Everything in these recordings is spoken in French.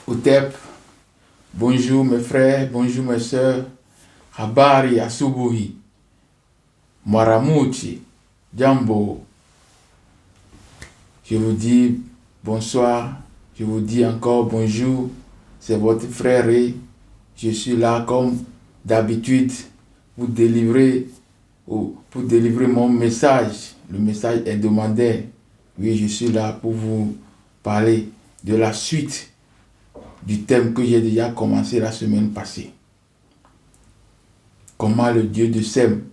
Utep, bonjour mes frères, bonjour mes sœurs. Habari asubuhi, Maramuchi, Jambo. Je vous dis bonsoir, je vous dis encore bonjour. C'est votre frère et je suis là comme d'habitude pour délivrer mon message. Le message est demandé. Oui, je suis là pour vous parler de la suite du thème que j'ai déjà commencé la semaine passée. Comment le Dieu de Sem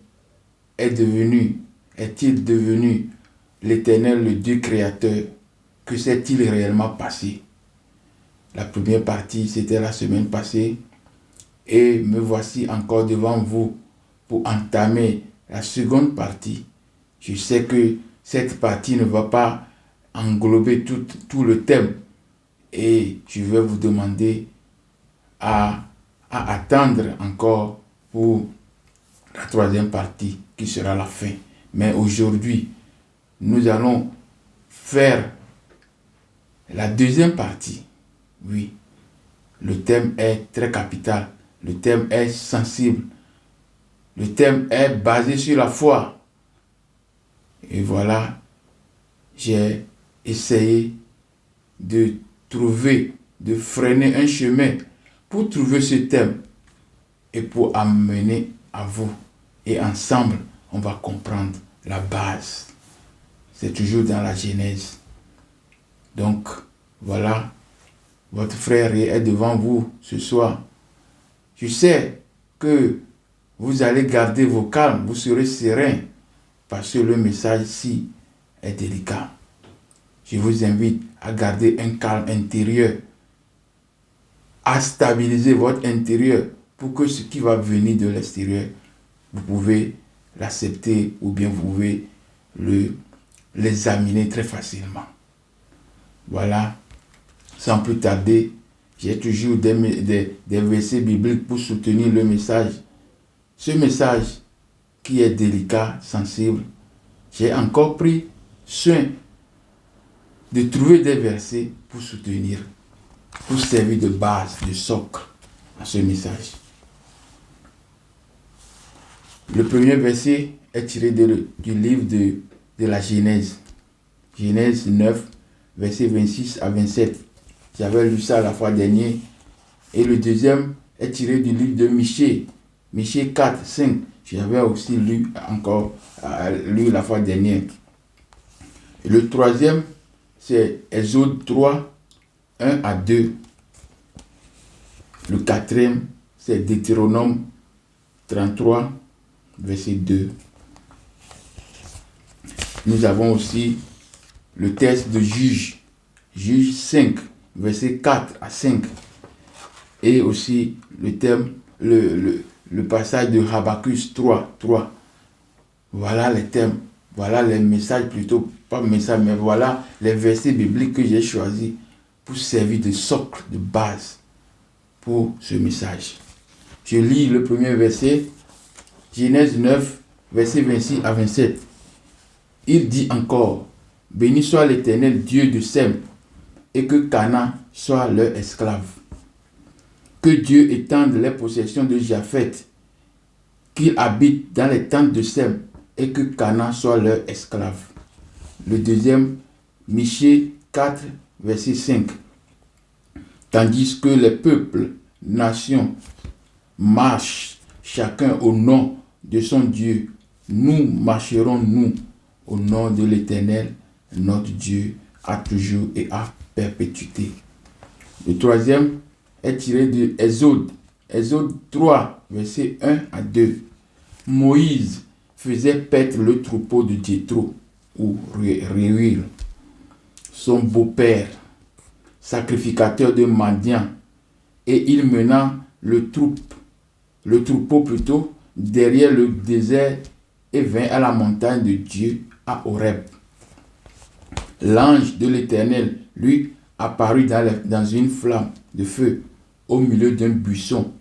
est-il devenu l'Éternel, le Dieu créateur? Que s'est-il réellement passé? La première partie, c'était la semaine passée. Et me voici encore devant vous pour entamer la seconde partie. Je sais que cette partie ne va pas englober tout le thème. Et je vais vous demander à attendre encore pour la troisième partie qui sera la fin. Mais aujourd'hui, nous allons faire la deuxième partie. Oui, le thème est très capital. Le thème est sensible. Le thème est basé sur la foi. Et voilà, j'ai essayé de freiner un chemin pour trouver ce thème et pour amener à vous. Et ensemble, on va comprendre la base. C'est toujours dans la Genèse. Donc, voilà, votre frère est devant vous ce soir. Je sais que vous allez garder vos calmes, vous serez serein, parce que le message-ci est délicat. Je vous invite à garder un calme intérieur, à stabiliser votre intérieur pour que ce qui va venir de l'extérieur, vous pouvez l'accepter ou bien vous pouvez l'examiner très facilement. Voilà, sans plus tarder, j'ai toujours des versets bibliques pour soutenir le message. Ce message qui est délicat, sensible, j'ai encore pris soin de trouver des versets pour soutenir, pour servir de base, de socle à ce message. Le premier verset est tiré du livre de la Genèse. Genèse 9, versets 26 à 27. J'avais lu ça la fois dernière. Et le deuxième est tiré du livre de Michée. Michée 4, 5. J'avais aussi lu la fois dernière. Et le troisième, c'est Exode 3, 1 à 2. Le quatrième, c'est Deutéronome 33, verset 2. Nous avons aussi le texte de Juge 5, verset 4 à 5. Et aussi le passage de Habakkuk 3. Voilà les thèmes, voilà les messages plutôt, pas messages, mais voilà les versets bibliques que j'ai choisis pour servir de socle, de base pour ce message. Je lis le premier verset, Genèse 9, verset 26 à 27. Il dit encore, béni soit l'Éternel Dieu de Sem, et que Canaan soit leur esclave. Que Dieu étende les possessions de Japheth, qu'il habite dans les tentes de Sem, et que Canaan soit leur esclave. Le deuxième, Michée 4, verset 5. Tandis que les peuples, nations, marchent chacun au nom de son Dieu, nous marcherons, nous, au nom de l'Éternel, notre Dieu, à toujours et à perpétuité. Le troisième est tiré de Exode 3, verset 1 à 2. Moïse faisait paître le troupeau de Jéthro, ou Réhuil, son beau-père, sacrificateur de Madian, et il mena le troupeau plutôt, derrière le désert et vint à la montagne de Dieu, à Horeb. L'ange de l'Éternel lui apparut dans une flamme de feu au milieu d'un buisson.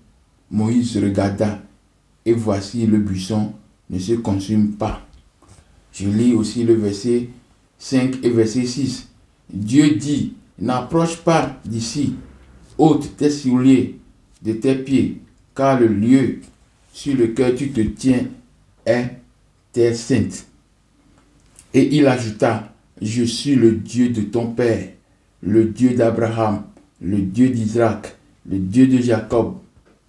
Moïse regarda et voici le buisson ne se consume pas. Je lis aussi le verset 5 et verset 6. Dieu dit, n'approche pas d'ici, ôte tes souliers de tes pieds, car le lieu sur lequel tu te tiens est terre sainte. Et il ajouta, je suis le Dieu de ton père, le Dieu d'Abraham, le Dieu d'Isaac, le Dieu de Jacob.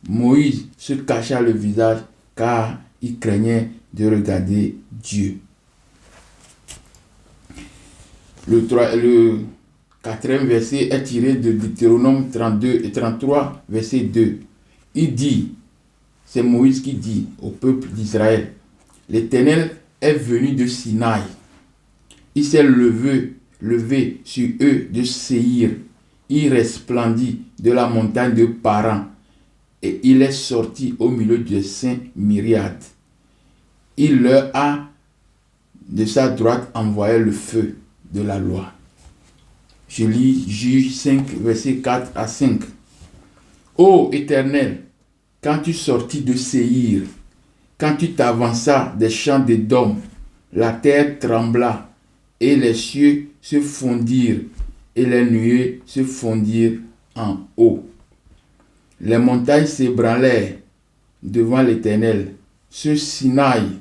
Moïse se cacha le visage car il craignait de regarder Dieu. Le 4e verset est tiré de Deutéronome 32 et 33, verset 2. Il dit, c'est Moïse qui dit au peuple d'Israël, l'Éternel est venu de Sinaï. Il s'est levé sur eux de Séhir. Il resplendit de la montagne de Paran. Et il est sorti au milieu de saints myriades. Il leur a de sa droite envoyé le feu de la loi. Je lis Juge 5, versets 4 à 5. Ô Éternel, quand tu sortis de Séhir, quand tu t'avanças des champs d'Édom, la terre trembla, et les cieux se fondirent, et les nuées se fondirent en eau. Les montagnes s'ébranlèrent devant l'Éternel, ce Sinaï,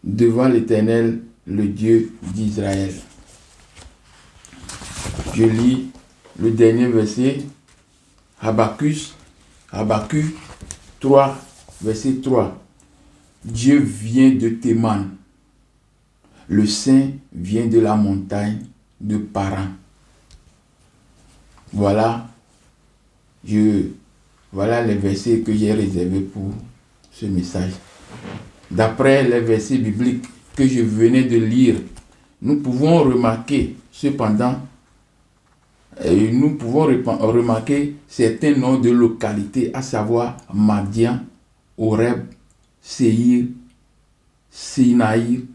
devant l'Éternel, le Dieu d'Israël. Je lis le dernier verset, Habakkuk 3, verset 3. Dieu vient de Théman, le Saint vient de la montagne de Paran. Voilà les versets que j'ai réservés pour ce message. D'après les versets bibliques que je venais de lire, nous pouvons remarquer cependant, certains noms de localités, à savoir Madian, Horeb, Séhir, Sinaï,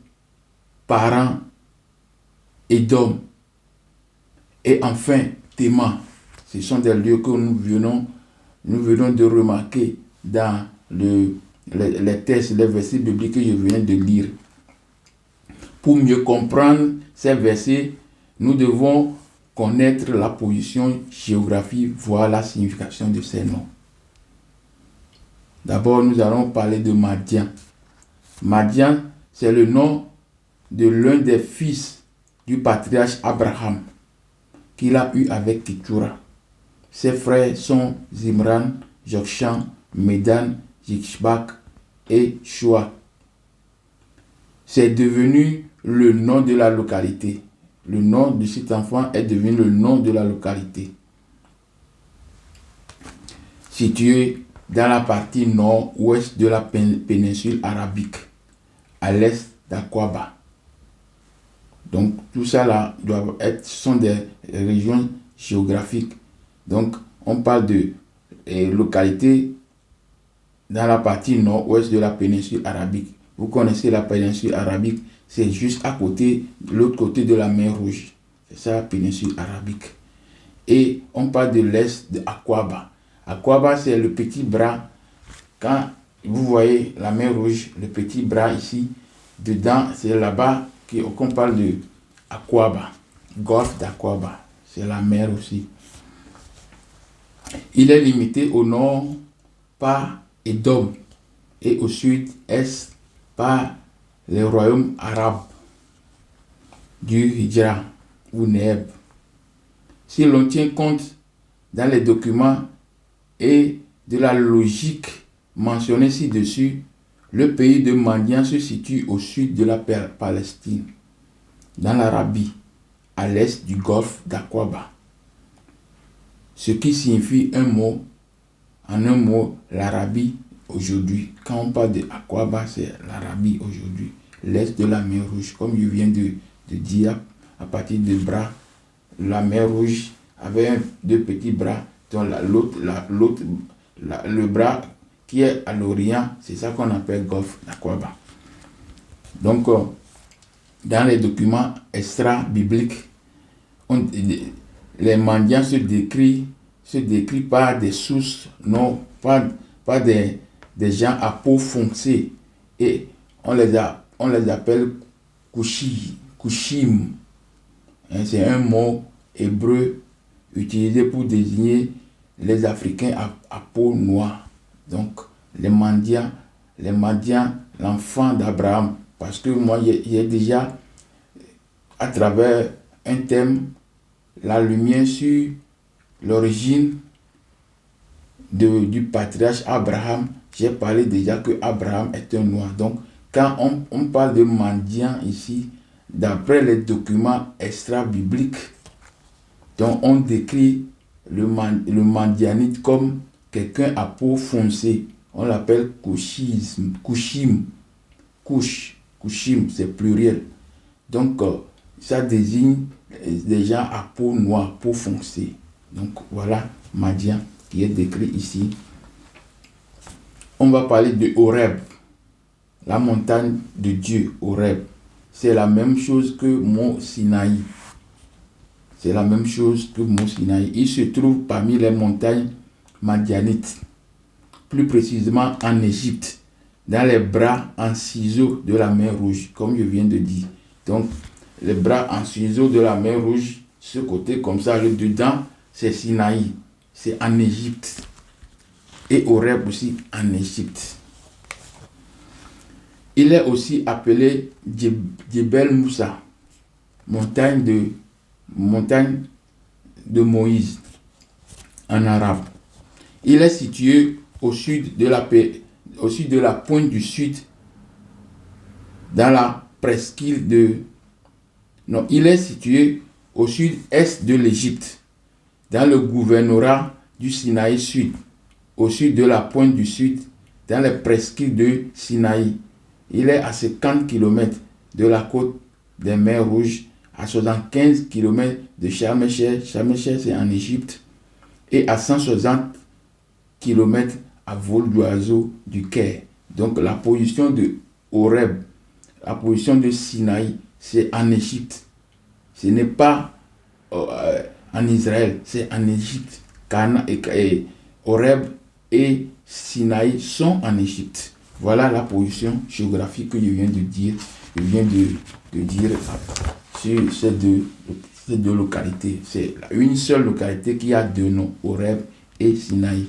Paran, Édom et enfin Théman. Ce sont des lieux que nous venons de remarquer dans les textes, les versets bibliques que je viens de lire. Pour mieux comprendre ces versets, nous devons connaître la position géographique, voire la signification de ces noms. D'abord, nous allons parler de Madian. Madian, c'est le nom de l'un des fils du patriarche Abraham qu'il a eu avec Ketura. Ses frères sont Zimran, Jokshan, Medan, Jishbak et Shua. C'est devenu le nom de la localité. Le nom de cet enfant est devenu le nom de la localité. Situé dans la partie nord-ouest de la péninsule arabique, à l'est d'Aqaba. Donc tout ça là sont des régions géographiques. Donc on parle de localité dans la partie nord-ouest de la péninsule arabique. Vous connaissez la péninsule arabique, c'est juste à côté, de l'autre côté de la mer Rouge. C'est ça la péninsule arabique. Et on parle de l'est de Aqaba. Aqaba, c'est le petit bras. Quand vous voyez la mer Rouge, le petit bras ici, dedans, c'est là-bas qu'on parle de Aqaba, golfe d'Aqaba. C'est la mer aussi. Il est limité au nord par Édom et au sud-est par les royaumes arabes du Hijra ou Neb. Si l'on tient compte dans les documents et de la logique mentionnée ci-dessus, le pays de Madian se situe au sud de la Palestine, dans l'Arabie, à l'est du golfe d'Aqaba. Ce qui signifie en un mot, l'Arabie aujourd'hui. Quand on parle de Aqaba, c'est l'Arabie aujourd'hui, l'est de la mer Rouge, comme je viens de dire, à partir des bras, la mer Rouge avait deux petits bras, dont le bras qui est à l'Orient, c'est ça qu'on appelle golfe d'Aqaba. Donc, dans les documents extra-bibliques, les Madians se décrit par des sources, non pas des gens à peau foncée, et on les appelle Kushim. C'est un mot hébreu utilisé pour désigner les Africains à peau noire. Donc, les Madians, l'enfant d'Abraham. Parce que moi, j'ai déjà, à travers un thème, la lumière sur l'origine du patriarche Abraham. J'ai parlé déjà que Abraham est un noir. Donc, quand on parle de mendiant ici, d'après les documents extra-bibliques, donc on décrit le mendianite comme quelqu'un à peau foncée. On l'appelle couchim, c'est pluriel. Donc, ça désigne des gens à peau noire, peau foncée. Donc, voilà mendiant qui est décrit ici. On va parler de Horeb, la montagne de Dieu, Horeb. C'est la même chose que Mont Sinaï. C'est la même chose que Mont Sinaï. Il se trouve parmi les montagnes madianites, plus précisément en Égypte, dans les bras en ciseaux de la mer Rouge, comme je viens de dire. Donc, les bras en ciseaux de la mer Rouge, ce côté comme ça, le dedans, c'est Sinaï, c'est en Égypte. Et Horeb aussi en Égypte. Il est aussi appelé Djebel Moussa, montagne de Moïse en arabe. Il est situé au sud de la pointe du sud, dans la presqu'île de... Non, il est situé au sud-est de l'Égypte, dans le gouvernorat du Sinaï Sud, au sud de la pointe du sud, dans les presqu'îles de Sinaï. Il est à 50 km de la côte des mers Rouges, à 75 km de Sharm el-Sheikh, c'est en Égypte, et à 160 km à vol d'oiseau du Caire. Donc la position de Horeb, la position de Sinaï, c'est en Égypte. Ce n'est pas en Israël, c'est en Égypte. Horeb et Sinaï sont en Égypte. Voilà la position géographique que je viens de dire. Je viens de dire sur ces deux localités. C'est une seule localité qui a deux noms, Horeb et Sinaï.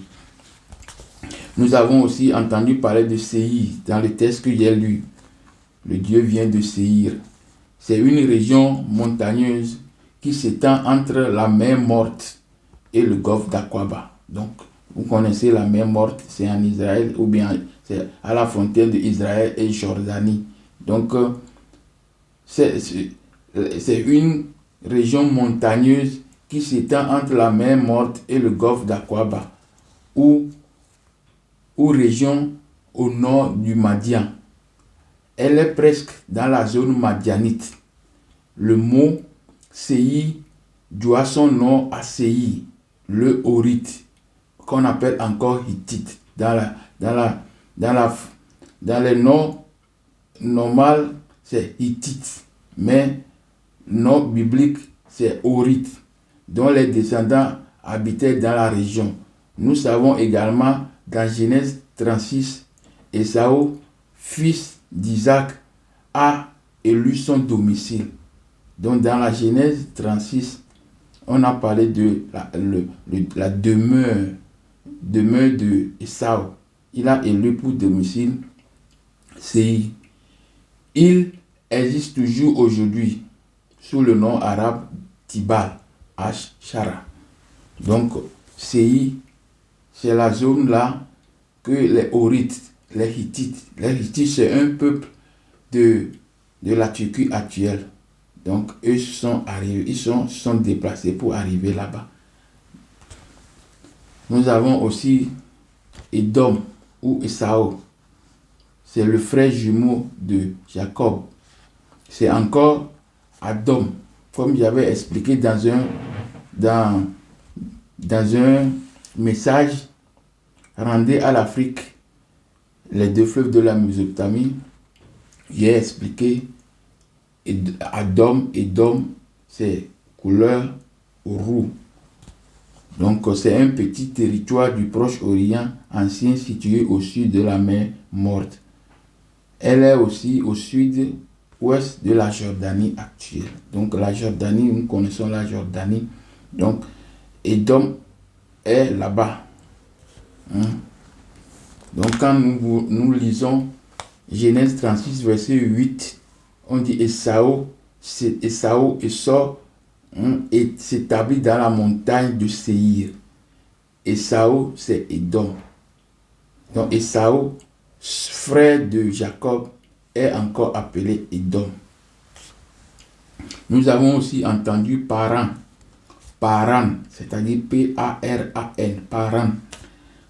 Nous avons aussi entendu parler de Séhir dans le texte que j'ai lu. Le Dieu vient de Séhir. C'est une région montagneuse qui s'étend entre la mer Morte et le golfe d'Aqaba. Donc, vous connaissez la mer Morte, c'est en Israël, ou bien c'est à la frontière d'Israël et Jordanie. Donc, c'est une région montagneuse qui s'étend entre la mer Morte et le golfe d'Aqaba, ou région au nord du Madian. Elle est presque dans la zone madianite. Le mot Séhir doit son nom à Séhir, le Horite, qu'on appelle encore Hittite. Dans les noms normaux, c'est Hittite, mais nom biblique, c'est Horite, dont les descendants habitaient dans la région. Nous savons également dans Genèse 36, Ésaü, fils d'Isaac, a élu son domicile. Donc dans la Genèse 36, on a parlé de la demeure de Ésaü. Il a élu pour domicile Séhir. Il existe toujours aujourd'hui sous le nom arabe Tibal, H-Shara. Donc Séhir, c'est la zone là que les Horites, les Hittites c'est un peuple de la Turquie actuelle. Donc eux sont arrivés, ils sont déplacés pour arriver là-bas. Nous avons aussi Édom ou Ésaü. C'est le frère jumeau de Jacob. C'est encore Adam, comme j'avais expliqué dans un message rendu à l'Afrique, les deux fleuves de la Mésopotamie. J'ai expliqué Adam, c'est couleur roux. Donc c'est un petit territoire du Proche-Orient ancien situé au sud de la mer Morte. Elle est aussi au sud-ouest de la Jordanie actuelle. Donc la Jordanie, nous connaissons la Jordanie. Donc Édom est là-bas. Donc quand nous lisons Genèse 36, verset 8, on dit Ésaü sort et s'établit dans la montagne de Séhir. Ésaü, c'est Édom. Donc Ésaü, frère de Jacob, est encore appelé Édom. Nous avons aussi entendu Paran, c'est-à-dire P-A-R-A-N, Paran.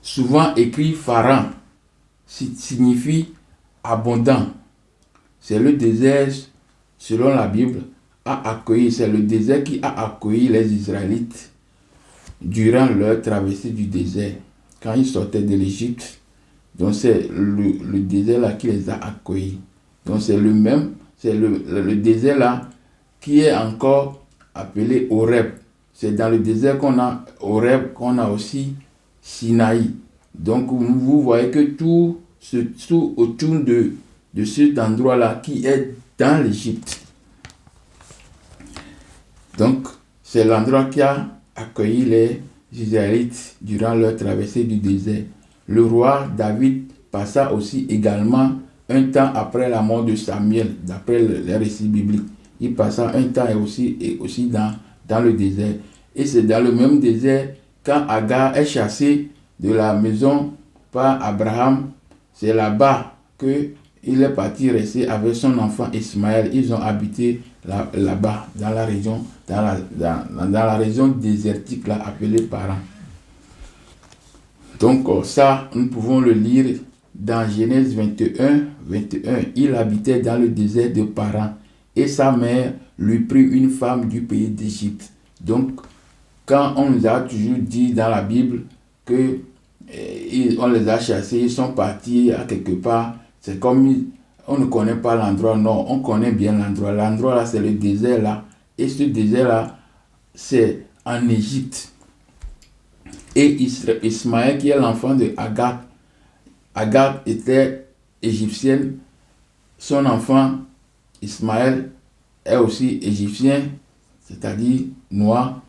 Souvent écrit Pharan, signifie abondant. C'est le désert, selon la Bible, c'est le désert qui a accueilli les Israélites durant leur traversée du désert. Quand ils sortaient de l'Égypte, donc c'est le désert là qui les a accueillis. Donc c'est le désert là qui est encore appelé Horeb. C'est dans le désert qu'on a Horeb, qu'on a aussi Sinaï. Donc vous voyez que tout autour de cet endroit-là qui est dans l'Égypte. Donc c'est l'endroit qui a accueilli les Israélites durant leur traversée du désert. Le roi David passa aussi également un temps après la mort de Samuel, d'après les récits bibliques. Il passa un temps aussi dans le désert. Et c'est dans le même désert, quand Agar est chassé de la maison par Abraham, c'est là-bas qu'il est parti rester avec son enfant Ismaël. Ils ont habité là-bas, dans la région désertique là, appelée Paran. Donc ça, nous pouvons le lire dans Genèse 21. Il habitait dans le désert de Paran et sa mère lui prit une femme du pays d'Égypte. Donc, quand on nous a toujours dit dans la Bible que on les a chassés, ils sont partis à quelque part, c'est comme on ne connaît pas l'endroit. Non, on connaît bien l'endroit. L'endroit là, c'est le désert là. Et ce désert là, c'est en Égypte. Et Ismaël, qui est l'enfant de Agar, Agar était égyptienne. Son enfant, Ismaël, est aussi égyptien, c'est-à-dire noir.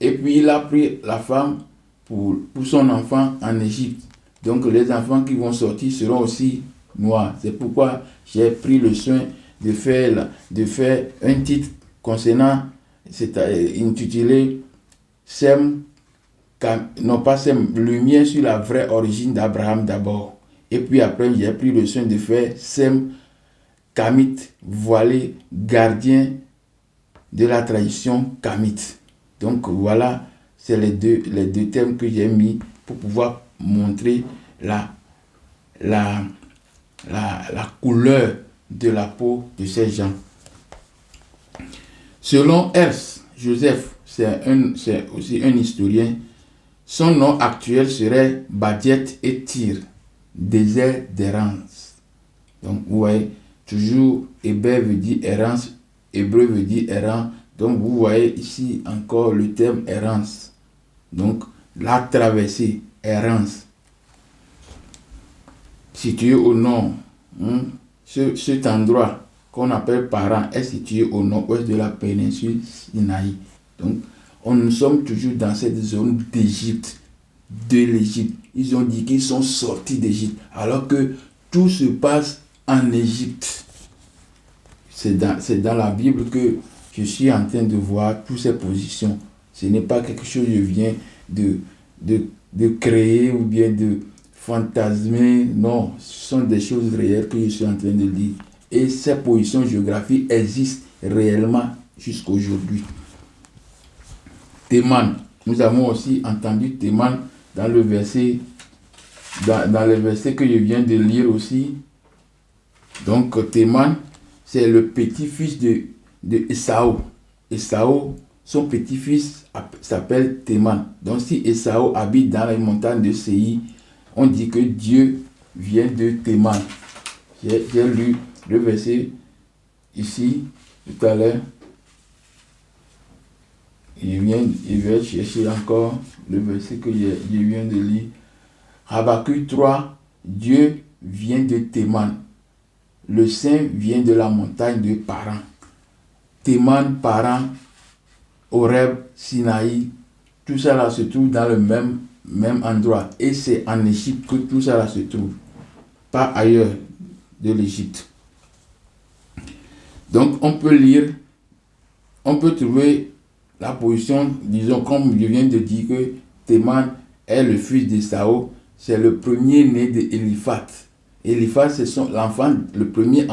Et puis il a pris la femme pour son enfant en Égypte. Donc les enfants qui vont sortir seront aussi noirs. C'est pourquoi j'ai pris le soin de faire un titre concernant, c'est intitulé Sem, non pas Sem, lumière sur la vraie origine d'Abraham d'abord. Et puis après j'ai pris le soin de faire Sem, Kamite, voilé, gardien de la tradition kamite. Donc voilà, c'est les deux thèmes que j'ai mis pour pouvoir montrer la couleur de la peau de ces gens. Selon Ers Joseph, c'est aussi un historien, son nom actuel serait Badiet et Tyr, désert d'errance. Donc vous voyez, toujours Héber veut dire errance, hébreu veut dire errant. Donc vous voyez ici encore le terme errance. Donc la traversée, errance. Situé au nord, cet endroit qu'on appelle Paran est situé au nord-ouest de la péninsule Sinaï. Donc nous sommes toujours dans cette zone d'Égypte, de l'Égypte. Ils ont dit qu'ils sont sortis d'Égypte, alors que tout se passe en Égypte. C'est dans la Bible que je suis en train de voir toutes ces positions. Ce n'est pas quelque chose que je viens de créer ou bien de fantasmer. Non, ce sont des choses réelles que je suis en train de lire. Et ces positions géographiques existent réellement jusqu'à aujourd'hui. Théman. Nous avons aussi entendu Théman dans le verset que je viens de lire aussi. Donc Théman, c'est le petit-fils de Ésaü. Ésaü, son petit-fils s'appelle Théman. Donc si Ésaü habite dans les montagnes de Séhir, on dit que Dieu vient de Théman. J'ai lu le verset ici tout à l'heure. Je vais chercher encore le verset que je viens de lire. Habakkuk 3, Dieu vient de Théman. Le Saint vient de la montagne de Paran. Théman, Paran, Horeb, Sinaï, tout ça là se trouve dans le même endroit. Et c'est en Égypte que tout ça là se trouve, pas ailleurs de l'Égypte. Donc on peut lire, on peut trouver la position, disons comme je viens de dire que Théman est le fils d'Ésaü, c'est le premier-né d'Éliphaz. Éliphaz c'est le premier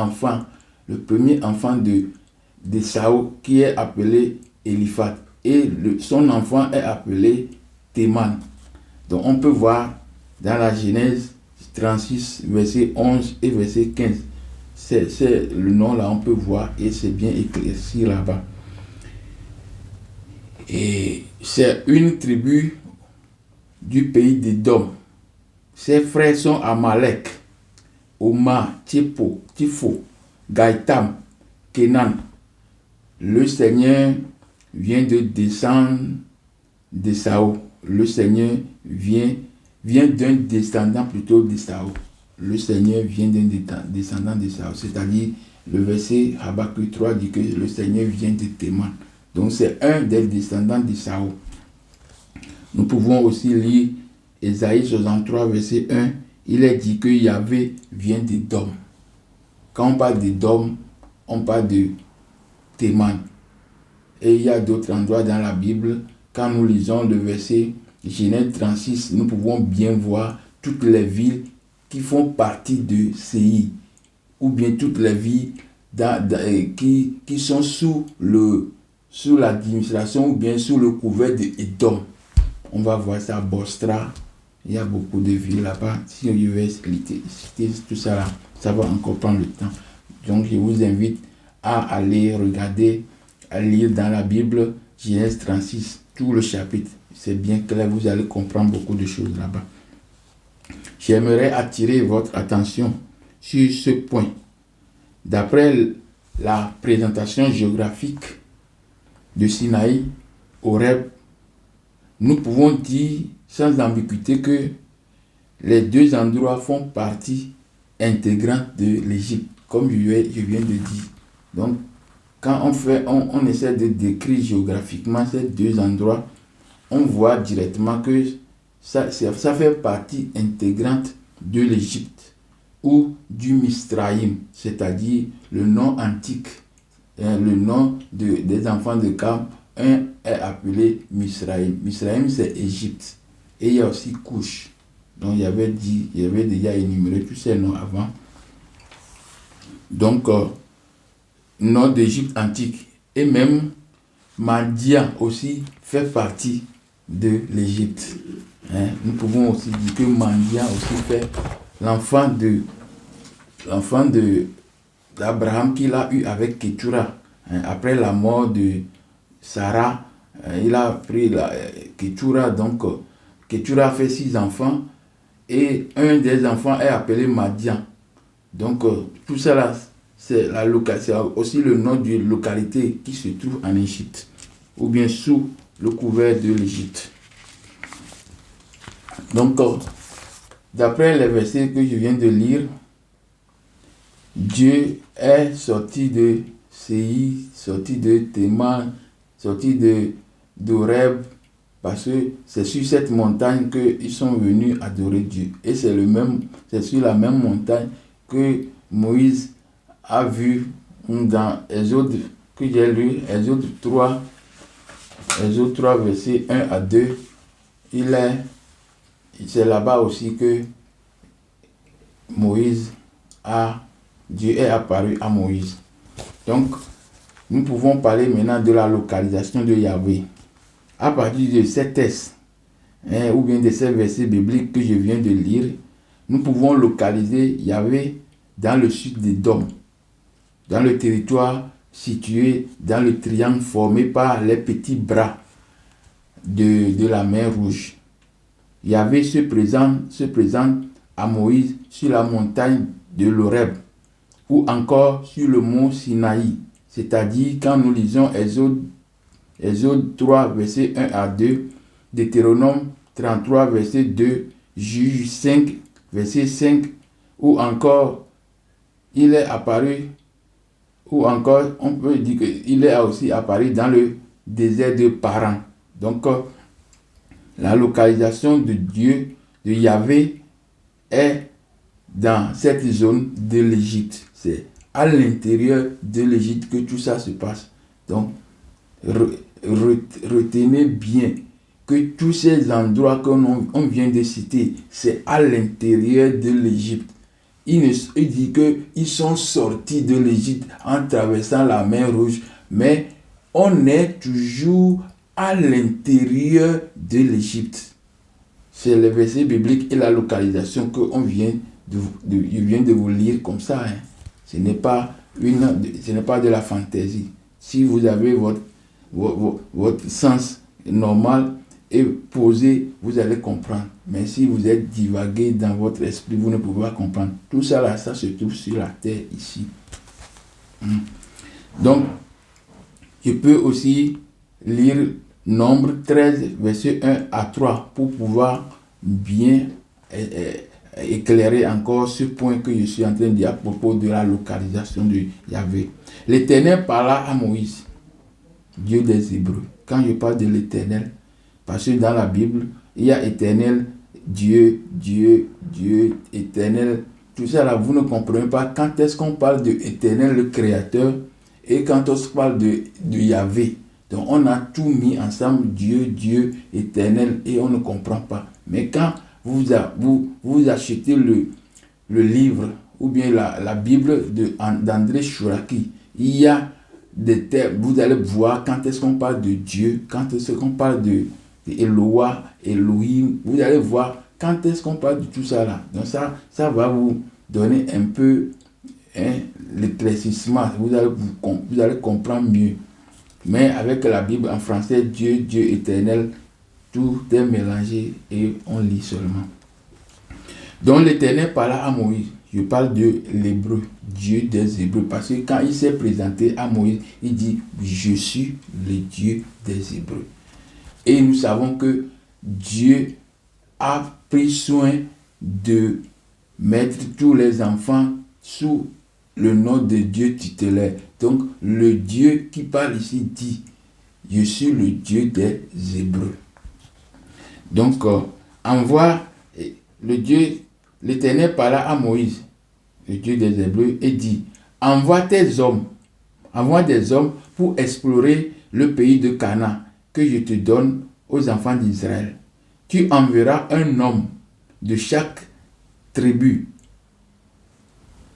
enfant d'Ésaü qui est appelé Éliphaz. Et son enfant est appelé Théman. Donc on peut voir dans la Genèse 36, verset 11 et verset 15. C'est le nom là, on peut voir et c'est bien éclairci là-bas. Et c'est une tribu du pays d'Édom. Ses frères sont Amalek, Oma, Tifo, Gaïtam, Kenan. Le Seigneur vient de descendre d'Ésaü. Le Seigneur vient d'un descendant plutôt d'Ésaü. Le Seigneur vient d'un descendant d'Ésaü. C'est-à-dire, le verset Habakkuk 3 dit que le Seigneur vient de Théman. Donc c'est un des descendants d'Ésaü. Nous pouvons aussi lire Ésaïe 63, verset 1. Il est dit que Yahvé vient d'Édom. Quand on parle d'Édom, on parle de Théman. Et il y a d'autres endroits dans la Bible, quand nous lisons le verset Genèse 36, nous pouvons bien voir toutes les villes qui font partie de Séir, ou bien toutes les villes qui sont sous l'administration ou bien sous le couvert d'Édom. On va voir ça, Bostra, il y a beaucoup de villes là-bas. Si je vais citer tout ça là, ça va encore prendre le temps. Donc je vous invite à aller regarder, à lire dans la Bible Genèse 36, tout le chapitre. C'est bien clair, vous allez comprendre beaucoup de choses là-bas. J'aimerais attirer votre attention sur ce point. D'après la présentation géographique de Sinaï, Horeb, nous pouvons dire sans ambiguïté que les deux endroits font partie intégrante de l'Égypte, comme je viens de dire. Donc, quand on essaie de décrire géographiquement ces deux endroits, on voit directement que ça fait partie intégrante de l'Égypte ou du Misraïm, c'est-à-dire le nom antique, le nom des enfants de Cam. Un est appelé Misraïm. Misraïm, c'est Égypte. Et il y a aussi Couche. Donc, il y avait déjà énuméré tous ces noms avant. Donc, nom d'Égypte antique. Et même Madian aussi fait partie de l'Égypte. Nous pouvons aussi dire que Madian aussi fait l'enfant d'Abraham qu'il a eu avec Ketura. Après la mort de Sarah, il a pris Ketura. Donc, Ketura a fait 6 enfants et un des enfants est appelé Madian. Donc, tout ça là, c'est aussi le nom d'une localité qui se trouve en Égypte, ou bien sous le couvert de l'Égypte. Donc, d'après les versets que je viens de lire, Dieu est sorti de Séir, sorti de Théman, sorti d'Horeb, parce que c'est sur cette montagne qu'ils sont venus adorer Dieu. Et c'est sur la même montagne que Moïse a vu dans Exode, que j'ai lu, Exode 3, verset 1 à 2. C'est là-bas aussi que Dieu est apparu à Moïse. Donc, nous pouvons parler maintenant de la localisation de Yahvé. À partir de ces textes, ou bien de ces versets bibliques que je viens de lire, nous pouvons localiser Yahvé dans le sud d'Édom, dans le territoire situé dans le triangle formé par les petits bras de la mer Rouge. Yahvé se présente à Moïse sur la montagne de l'Horeb ou encore sur le mont Sinaï. C'est-à-dire quand nous lisons Exode 3, verset 1 à 2, Deutéronome 33, verset 2, Juge 5, verset 5, ou encore il est apparu, ou encore on peut dire qu'il est aussi apparu dans le désert de Paran. Donc La localisation de Dieu, de Yahvé, est dans cette zone de l'Égypte. C'est à l'intérieur de l'Égypte que tout ça se passe. Donc, retenez bien que tous ces endroits qu'on vient de citer, c'est à l'intérieur de l'Égypte. Il dit qu'ils sont sortis de l'Égypte en traversant la mer Rouge, mais on est toujours à l'intérieur de l'Égypte. C'est le verset biblique et la localisation que je viens de vous lire comme ça. Hein. Ce n'est pas de la fantaisie. Si vous avez votre sens normal et posé, vous allez comprendre. Mais si vous êtes divagué dans votre esprit, vous ne pouvez pas comprendre. Tout ça là, ça se trouve sur la terre ici. Donc, je peux aussi lire Nombre 13, verset 1 à 3 pour pouvoir bien éclairer encore ce point que je suis en train de dire à propos de la localisation de Yahvé. L'Éternel parla à Moïse, Dieu des Hébreux. Quand je parle de l'Éternel, parce que dans la Bible, il y a Éternel, Dieu, Éternel. Tout ça là, vous ne comprenez pas quand est-ce qu'on parle de Éternel, le Créateur, et quand on se parle de Yahvé. Donc on a tout mis ensemble, Dieu, Éternel, et on ne comprend pas. Mais quand vous achetez le livre, ou bien la Bible d'André Chouraki, il y a des termes, vous allez voir quand est-ce qu'on parle de Dieu, quand est-ce qu'on parle de Eloah, Elohim, vous allez voir quand est-ce qu'on parle de tout ça là. Donc ça va vous donner un peu l'éclaircissement, vous allez comprendre mieux. Mais avec la Bible en français, Dieu éternel, tout est mélangé et on lit seulement. Donc l'Éternel parla à Moïse. Je parle de l'Hébreu, Dieu des Hébreux. Parce que quand il s'est présenté à Moïse, il dit, je suis le Dieu des Hébreux. Et nous savons que Dieu a pris soin de mettre tous les enfants sous le nom de Dieu tutélaire. Donc, le Dieu qui parle ici dit, je suis le Dieu des Hébreux. Donc, l'Éternel parla à Moïse, le Dieu des Hébreux, et dit, envoie des hommes pour explorer le pays de Canaan que je te donne aux enfants d'Israël. Tu enverras un homme de chaque tribu.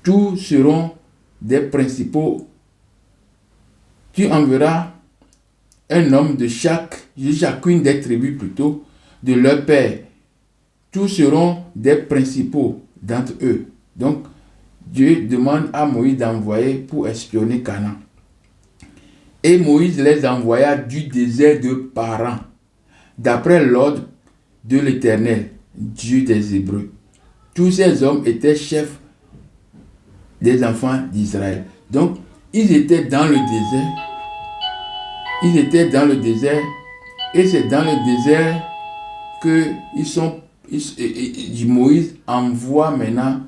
Tous seront des principaux. Tu enverras un homme de chacune des tribus plutôt, de leur père. Tous seront des principaux d'entre eux. Donc, Dieu demande à Moïse d'envoyer pour espionner Canaan. Et Moïse les envoya du désert de Paran, d'après l'ordre de l'Éternel, Dieu des Hébreux. Tous ces hommes étaient chefs des enfants d'Israël. Donc, ils étaient dans le désert. Et c'est dans le désert que Moïse envoie maintenant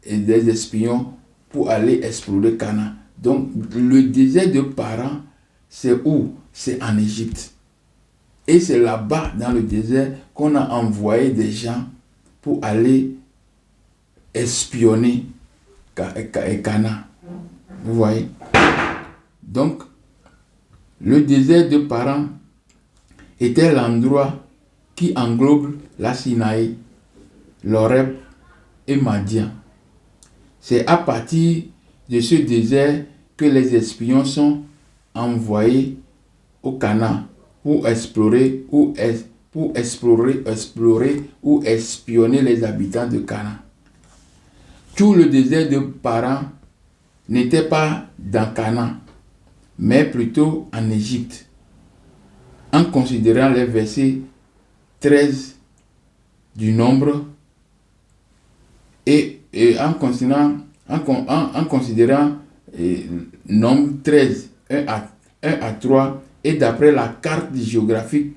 des espions pour aller explorer Canaan. Donc, le désert de Paran, c'est où? C'est en Égypte. Et c'est là-bas, dans le désert, qu'on a envoyé des gens pour aller espionner Canaan. Vous voyez? Donc, le désert de Paran était l'endroit qui englobe la Sinaï, l'Horeb et Madian. C'est à partir de ce désert que les espions sont envoyés au Canaan pour explorer ou espionner les habitants de Canaan. Tout le désert de Paran n'était pas dans Canaan, mais plutôt en Égypte. En considérant les versets 13 du Nombre et en considérant Nombre 13, 1 à 3, et d'après la carte géographique,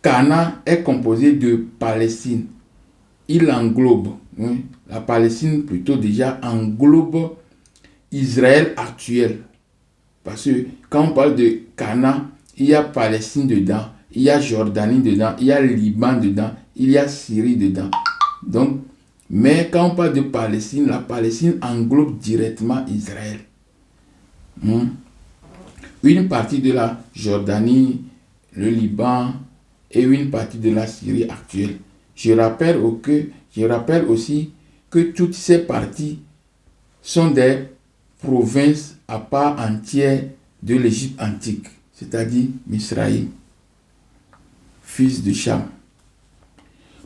Canaan est composé de Palestine. Il englobe, la Palestine plutôt déjà englobe Israël actuel. Parce que quand on parle de Canaan, il y a Palestine dedans. il y a Jordanie dedans, il y a Liban dedans, il y a Syrie dedans. Donc, mais quand on parle de Palestine, la Palestine englobe directement Israël. Une partie de la Jordanie, le Liban et une partie de la Syrie actuelle. Je rappelle aussi que toutes ces parties sont des provinces à part entière de l'Égypte antique, c'est-à-dire Misraïm, fils de Cham.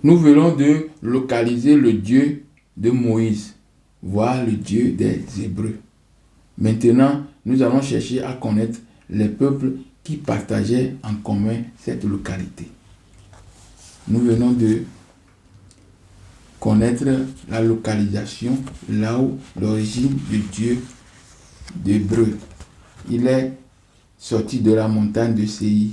Nous venons de localiser le Dieu de Moïse, voire le Dieu des Hébreux. Maintenant, nous allons chercher à connaître les peuples qui partageaient en commun cette localité. Nous venons de connaître la localisation, là où l'origine du Dieu d'Hébreu. Il est sorti de la montagne de Séir,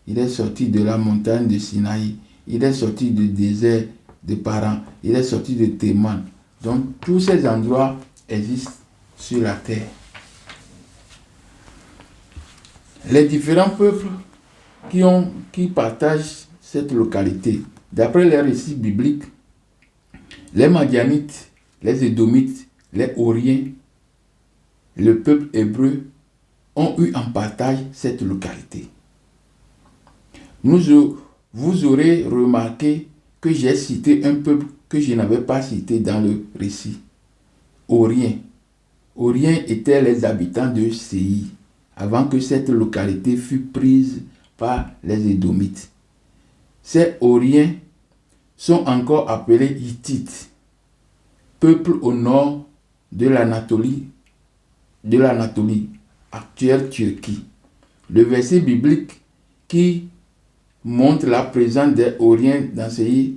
il est sorti de la montagne de Sinaï, il est sorti du désert de Paran, il est sorti de Théman. Donc, tous ces endroits existent sur la terre. Les différents peuples qui partagent cette localité, d'après les récits bibliques, les Madianites, les Édomites, les Horiens, le peuple hébreu ont eu en partage cette localité. Vous aurez remarqué que j'ai cité un peuple que je n'avais pas cité dans le récit. Horiens. Horiens étaient les habitants de Séir, avant que cette localité fût prise par les Édomites. Ces Horiens sont encore appelés Hittites, peuple au nord de l'Anatolie, actuelle Turquie. Le verset biblique qui montre la présence des Horiens dans Séir,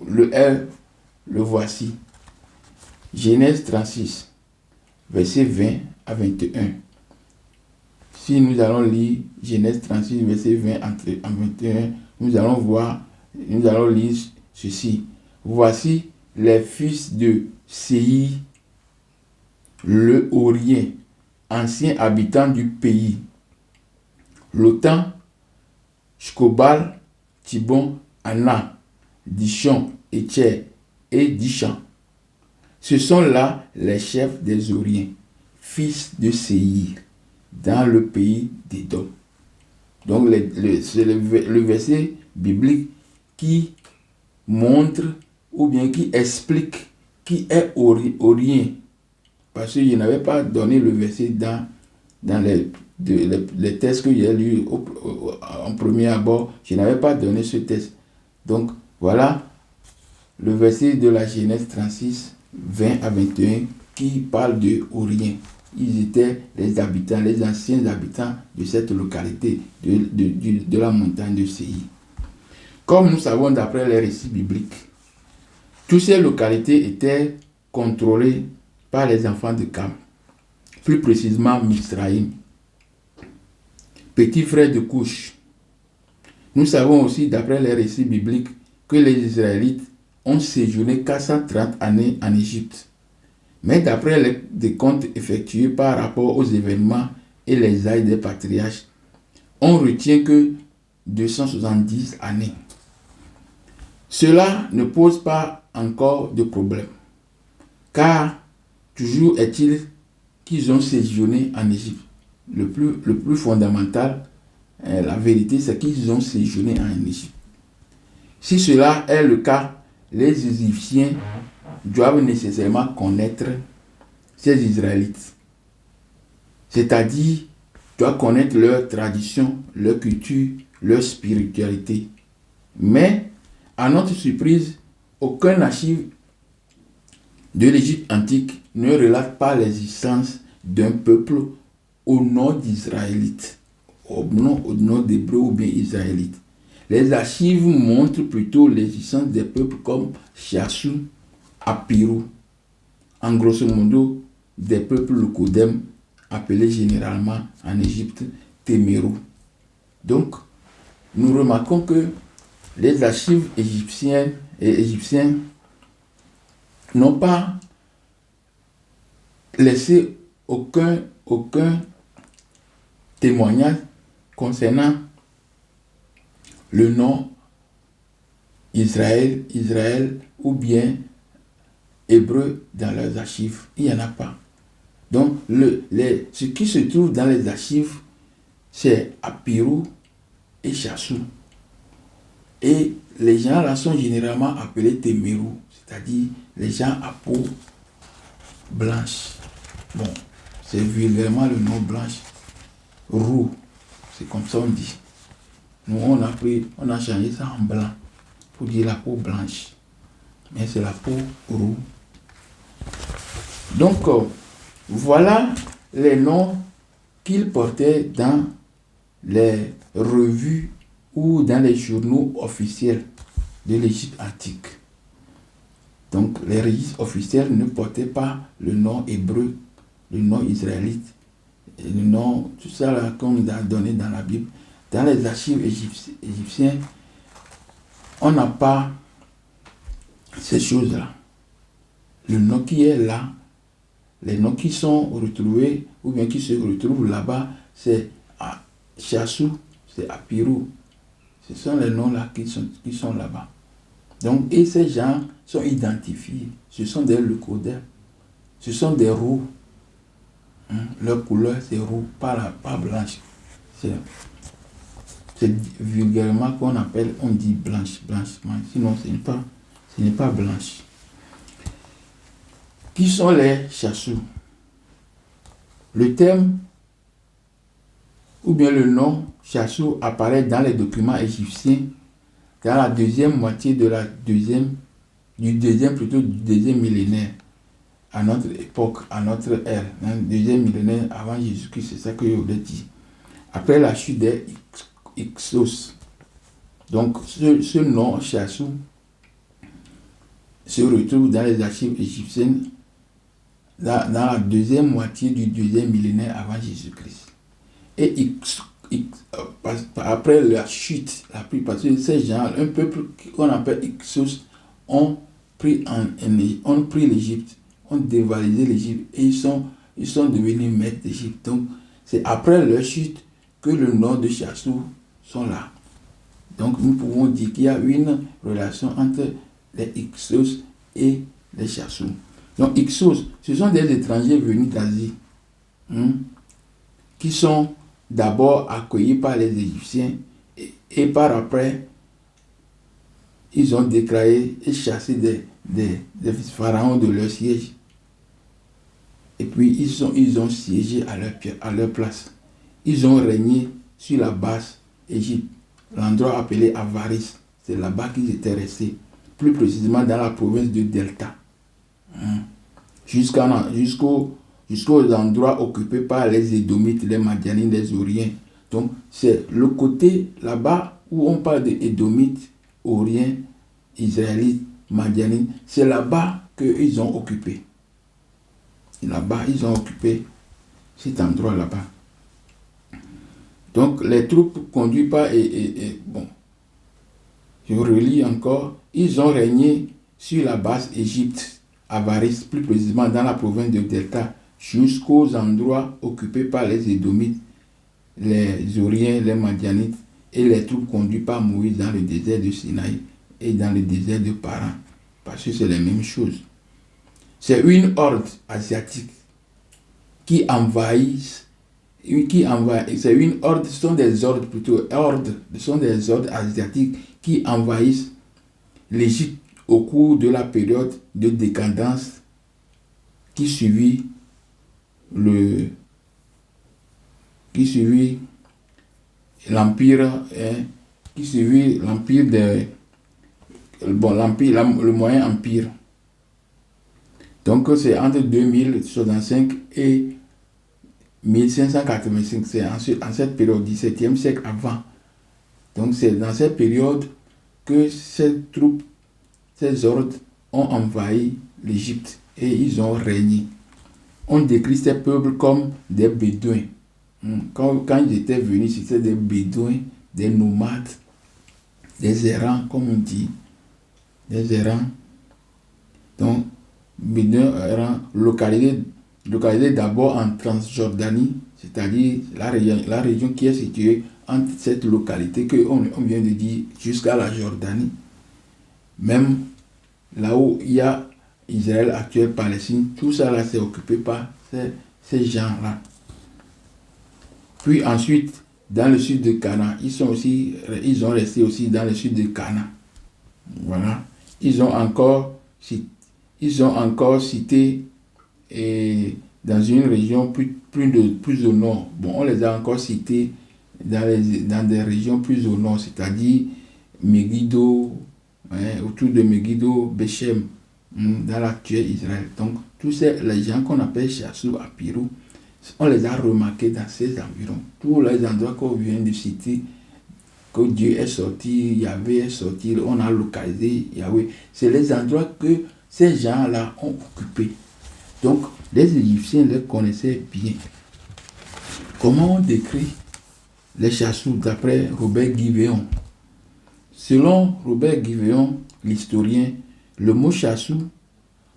le voici. Genèse 36, verset 20 à 21. Si nous allons lire Genèse 36, verset 20 à 21, nous allons lire ceci. Voici les fils de Séir, le Horien, ancien habitant du pays. Lotan, Shkobal, Tibon, Anna, Dishon, Etcher et Dishan. Ce sont là les chefs des Horiens, fils de Séir, dans le pays d'Édom. Donc c'est le verset biblique qui montre ou bien qui explique qui est Horien. Parce que je n'avais pas donné le verset dans les textes que j'ai lus en premier abord. Je n'avais pas donné ce texte. Donc voilà le verset de la Genèse 36, 20 à 21 qui parle de Horiens. Ils étaient les anciens habitants de cette localité, de la montagne de Séir. Comme nous savons d'après les récits bibliques, toutes ces localités étaient contrôlées par les enfants de Cam, plus précisément Misraïm, petit frère de Couche. Nous savons aussi d'après les récits bibliques que les Israélites ont séjourné 430 années en Égypte. Mais d'après les décomptes effectués par rapport aux événements et les âges des patriarches, on retient que 270 années. Cela ne pose pas encore de problème, car toujours est-il qu'ils ont séjourné en Égypte. Le plus fondamental, la vérité, c'est qu'ils ont séjourné en Égypte. Si cela est le cas, les Égyptiens doivent nécessairement connaître ces Israélites. C'est-à-dire, doivent connaître leur tradition, leur culture, leur spiritualité. Mais, à notre surprise, aucun archive de l'Égypte antique ne relate pas l'existence d'un peuple au nom d'Israélites, au nom d'Hébreux ou bien Israélites. Les archives montrent plutôt l'existence des peuples comme Chassou, Apirou, en grosso modo des peuples locodèmes appelés généralement en Égypte Témérou. Donc, nous remarquons que les archives égyptiennes et égyptiens n'ont pas laissé aucun témoignage concernant le nom Israël, Israël ou bien hébreu dans leurs archives. Il n'y en a pas. Donc, ce qui se trouve dans les archives, c'est Apirou et Chassou. Et les gens là sont généralement appelés Témérou, c'est-à-dire les gens à peau blanche. Bon, c'est vulgairement le nom blanche. Roux, c'est comme ça on dit. Nous, on a changé ça en blanc pour dire la peau blanche. Mais c'est la peau roux. Donc, voilà les noms qu'ils portaient dans les revues ou dans les journaux officiels de l'Égypte antique. Donc, les registres officiels ne portaient pas le nom hébreu, le nom israélite, et le nom, tout ça là qu'on nous a donné dans la Bible. Dans les archives égyptiennes, on n'a pas ces choses-là. Le nom qui est là, les noms qui sont retrouvés, ou bien qui se retrouvent là-bas, c'est Chassou, c'est Apirou. Ce sont les noms là qui sont là-bas. Donc, et ces gens sont identifiés. Ce sont des leucodèmes. Ce sont des roux. Leur couleur, c'est roux, pas blanche. C'est vulgairement qu'on appelle, on dit blanche. Sinon, ce n'est pas blanche. Qui sont les Chassous? Le terme ou bien le nom Chassou apparaît dans les documents égyptiens dans la deuxième moitié du deuxième millénaire à notre époque, à notre ère, deuxième millénaire avant Jésus-Christ, c'est ça que je voulais dire. Après la chute des Hyksos. Donc ce nom Chassou se retrouve dans les archives égyptiennes dans la deuxième moitié du deuxième millénaire avant Jésus-Christ. Et après la chute, parce que ces gens, un peuple qu'on appelle Hyksos, ont pris l'Égypte, ont dévalisé l'Égypte et ils sont devenus maîtres d'Égypte. Donc, c'est après leur chute que le nom de Chassou sont là. Donc, nous pouvons dire qu'il y a une relation entre les Hyksos et les Chassous. Donc, Hyksos, ce sont des étrangers venus d'Asie qui sont d'abord accueillis par les Égyptiens et par après, ils ont déclaré et chassé des pharaons de leur siège. Et puis, ils ont siégé à leur place. Ils ont régné sur la basse Égypte, l'endroit appelé Avaris. C'est là-bas qu'ils étaient restés, plus précisément dans la province de Delta. Jusqu'aux endroits occupés par les Édomites, les Madianites, les Oriens. Donc, c'est le côté là-bas où on parle des Édomites, Oriens, Israélites, Madianites. C'est là-bas qu'ils ont occupé. Et là-bas, ils ont occupé cet endroit là-bas. Donc, les troupes conduites par... bon, je relis encore. Ils ont régné sur la basse Égypte, Avaris, plus précisément dans la province de Delta, jusqu'aux endroits occupés par les Édomites, les Oriens, les Madianites et les troupes conduites par Moïse dans le désert de Sinaï et dans le désert de Paran. Parce que c'est les mêmes choses. C'est une horde asiatique qui envahissent. C'est une horde, ce sont des hordes plutôt, ce sont des hordes asiatiques qui envahissent l'Égypte au cours de la période de décadence qui suivit l'empire, le moyen empire. Donc c'est entre 2065 et 1585, c'est en cette période, 17e siècle avant. Donc c'est dans cette période que ces troupes, ces hordes ont envahi l'Égypte et ils ont régné. On décrit ces peuples comme des Bédouins. Quand ils étaient venus, c'était des Bédouins, des nomades, des errants, comme on dit. Des errants. Donc, Bédouins errants localisés d'abord en Transjordanie, c'est-à-dire la région qui est située entre cette localité qu'on vient de dire jusqu'à la Jordanie, même là où il y a Israël actuel, Palestine, tout ça là c'est occupé par ces gens-là. Puis ensuite, dans le sud de Canaan, ils ont resté aussi dans le sud de Canaan. Voilà. Ils ont encore cité dans une région plus au nord. Bon, on les a encore cités dans des régions plus au nord, c'est-à-dire Megiddo, autour de Megiddo, Béchem, dans l'actuel Israël. Donc, tous les gens qu'on appelle Chassou, Apirou, on les a remarqués dans ces environs. Tous les endroits qu'on vient de citer, que Dieu est sorti, Yahvé est sorti, on a localisé Yahvé. C'est les endroits que ces gens-là ont occupés. Donc, les Égyptiens les connaissaient bien. Comment on décrit les Chassous d'après Robert Guivéon? Selon Robert Guivéon, l'historien, le mot Chassou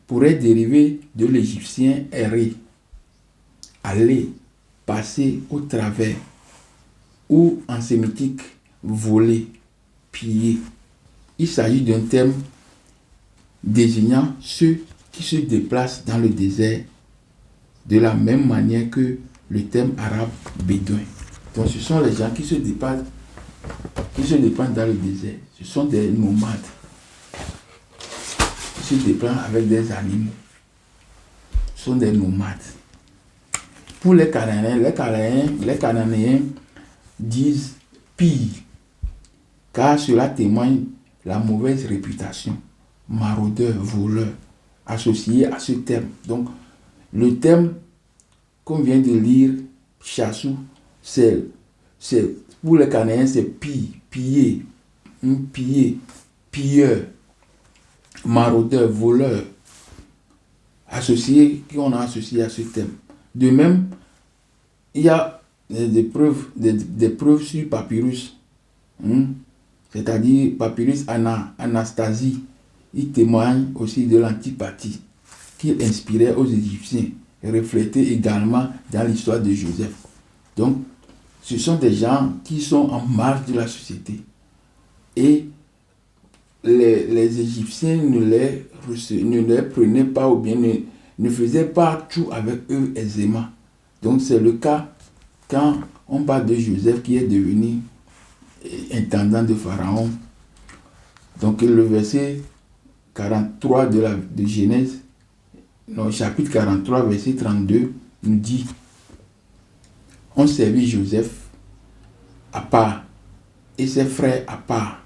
pourrait dériver de l'égyptien errer, aller, passer au travers, ou en sémitique, voler, piller. Il s'agit d'un terme désignant ceux qui se déplacent dans le désert de la même manière que le terme arabe bédouin. Donc ce sont les gens qui se déplacent dans le désert. Ce sont des nomades qui se déplacent avec des animaux. Ce sont des nomades. Pour les Cananéens disent pille, car cela témoigne la mauvaise réputation, maraudeur, voleur, associé à ce terme. Donc, le terme qu'on vient de lire, chassou, c'est pour les Cananéens, c'est piller, pilleur, maraudeur, voleur, qu'on a associé à ce terme. De même, il y a des preuves sur papyrus, c'est-à-dire papyrus Anastasie. Il témoigne aussi de l'antipathie qu'il inspirait aux Égyptiens, reflété également dans l'histoire de Joseph. Donc, ce sont des gens qui sont en marge de la société. Et les Égyptiens ne les prenaient pas ou bien ne faisaient pas tout avec eux aisément. Donc, c'est le cas quand on parle de Joseph qui est devenu intendant de Pharaon. Donc, le verset 43 de Genèse, chapitre 43, verset 32, nous dit: on servit Joseph à part et ses frères à part.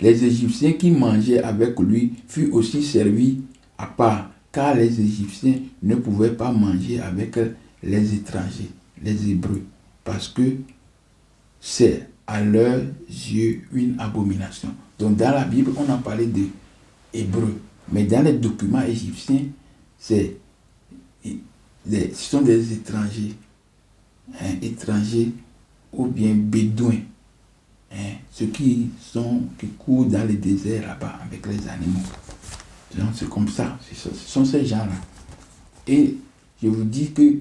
Les Égyptiens qui mangeaient avec lui furent aussi servis à part, car les Égyptiens ne pouvaient pas manger avec les étrangers, les Hébreux, parce que c'est à leurs yeux une abomination. Donc dans la Bible, on a parlé de Hébreux, mais dans les documents égyptiens, ce sont des étrangers, étrangers ou bien bédouins, ceux qui courent dans les déserts là-bas avec les animaux. Donc c'est comme ça, ce sont ces gens-là. Et je vous dis que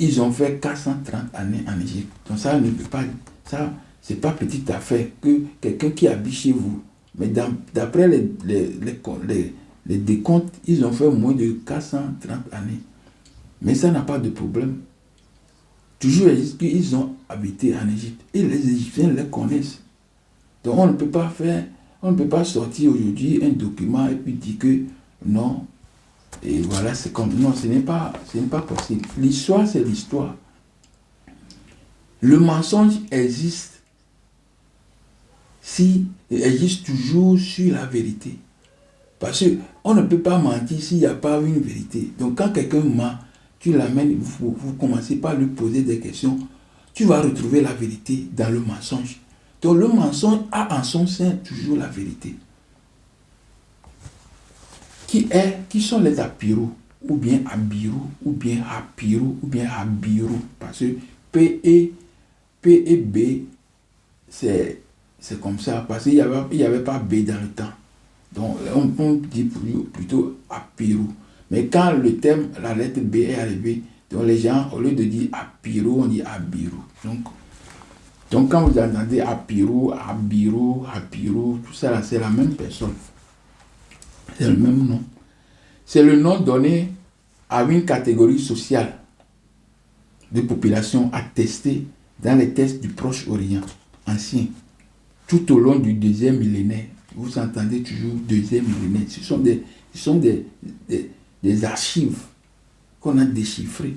ils ont fait 430 années en Égypte. Donc ça ne peut pas, ça c'est pas petite affaire que quelqu'un qui habite chez vous. Mais d'après les décomptes, ils ont fait moins de 430 années. Mais ça n'a pas de problème. Toujours ils ont habité en Égypte. Et les Égyptiens les connaissent. Donc on ne peut pas sortir aujourd'hui un document et puis dire que non. Et voilà, c'est comme... Non, ce n'est pas possible. L'histoire, c'est l'histoire. Le mensonge existe toujours sur la vérité. Parce qu'on ne peut pas mentir s'il n'y a pas une vérité. Donc quand quelqu'un ment, tu l'amènes, vous commencez par lui poser des questions, tu vas retrouver la vérité dans le mensonge. Donc le mensonge a en son sein toujours la vérité. Qui sont les Apirou, ou bien Abiru, ou bien Apiru, ou bien Abiru. Parce que P et B, c'est comme ça, parce qu'il n'y avait pas B dans le temps. Donc on dit plutôt Apiru. Mais quand le terme, la lettre B est arrivée, donc les gens, au lieu de dire Apiru, on dit Abiru. Donc Donc quand vous entendez Apirou, Abiru, Apirou, tout ça là, c'est la même personne. C'est le même nom. C'est le nom donné à une catégorie sociale de population attestée dans les textes du Proche-Orient ancien, tout au long du 2e millénaire. Vous entendez toujours 2e millénaire. Ce sont des archives qu'on a déchiffrées.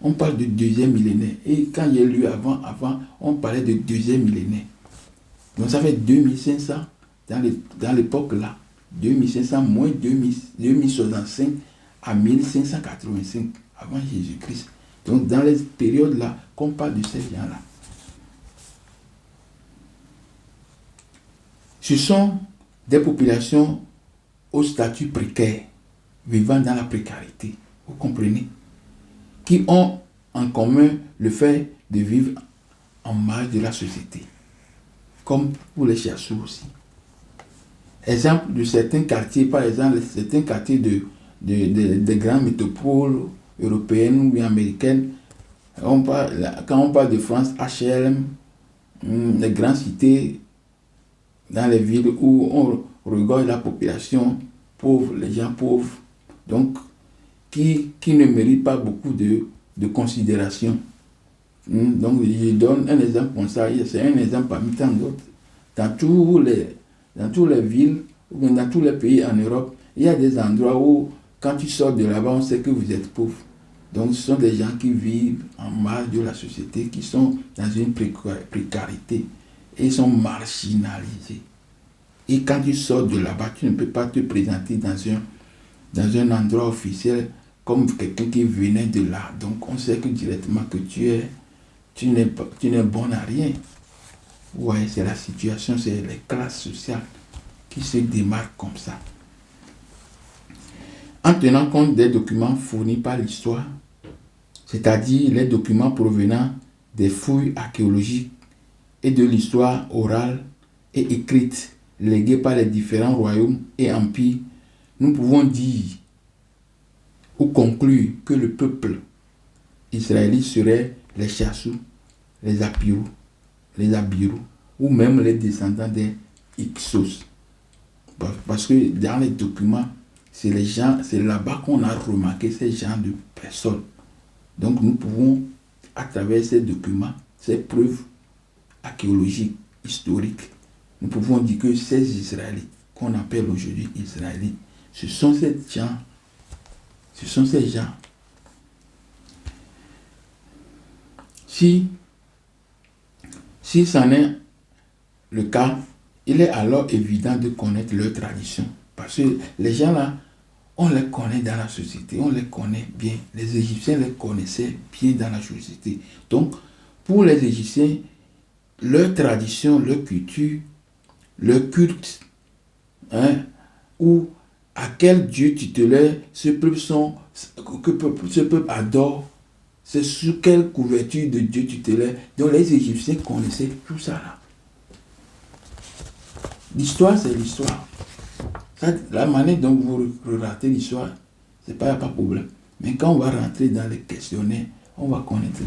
On parle de 2e millénaire. Et quand il y a lu avant, on parlait de 2e millénaire. Donc ça fait 2500 dans l'époque là. 2500 moins 2065 à 1585 avant Jésus-Christ. Donc dans les périodes là qu'on parle de ces gens-là. Ce sont des populations au statut précaire, vivant dans la précarité. Vous comprenez? Qui ont en commun le fait de vivre en marge de la société. Comme pour les Chassous aussi. Exemple de certains quartiers, par exemple, certains quartiers de grandes métropoles européennes ou américaines. Quand on parle de France, HLM, les grandes cités, dans les villes où on regorge la population pauvre, les gens pauvres, donc qui ne méritent pas beaucoup de considération. Donc je donne un exemple comme ça, c'est un exemple parmi tant d'autres. Dans toutes les villes, ou dans tous les pays en Europe, il y a des endroits où, quand tu sors de là-bas, on sait que vous êtes pauvre. Donc ce sont des gens qui vivent en marge de la société, qui sont dans une précarité. Et ils sont marginalisés. Et quand tu sors de là-bas, tu ne peux pas te présenter dans un endroit officiel comme quelqu'un qui venait de là. Donc on sait que directement que tu n'es bon à rien. Ouais, c'est la situation, c'est les classes sociales qui se démarquent comme ça. En tenant compte des documents fournis par l'histoire, c'est-à-dire les documents provenant des fouilles archéologiques et de l'histoire orale et écrite léguée par les différents royaumes et empires, nous pouvons dire ou conclure que le peuple israélite serait les Chassous, les Apirou, les Abiru, ou même les descendants des Hyksos. Parce que dans les documents, c'est là-bas qu'on a remarqué ces gens de personnes. Donc nous pouvons, à travers ces documents, ces preuves archéologiques, historiques, nous pouvons dire que ces Israélites, qu'on appelle aujourd'hui Israélites, ce sont ces gens. Ce sont ces gens. Si c'en est le cas, il est alors évident de connaître leur tradition. Parce que les gens là, on les connaît dans la société, on les connaît bien. Les Égyptiens les connaissaient bien dans la société. Donc, pour les Égyptiens, leur tradition, leur culture, leur culte, ou à quel Dieu tutélaire ce peuple adore, c'est sous quelle couverture de Dieu tutélaire. Donc les Égyptiens connaissaient tout ça là. L'histoire, c'est l'histoire. La manière dont vous relatez l'histoire, c'est pas de problème. Mais quand on va rentrer dans les questionnaires, on va connaître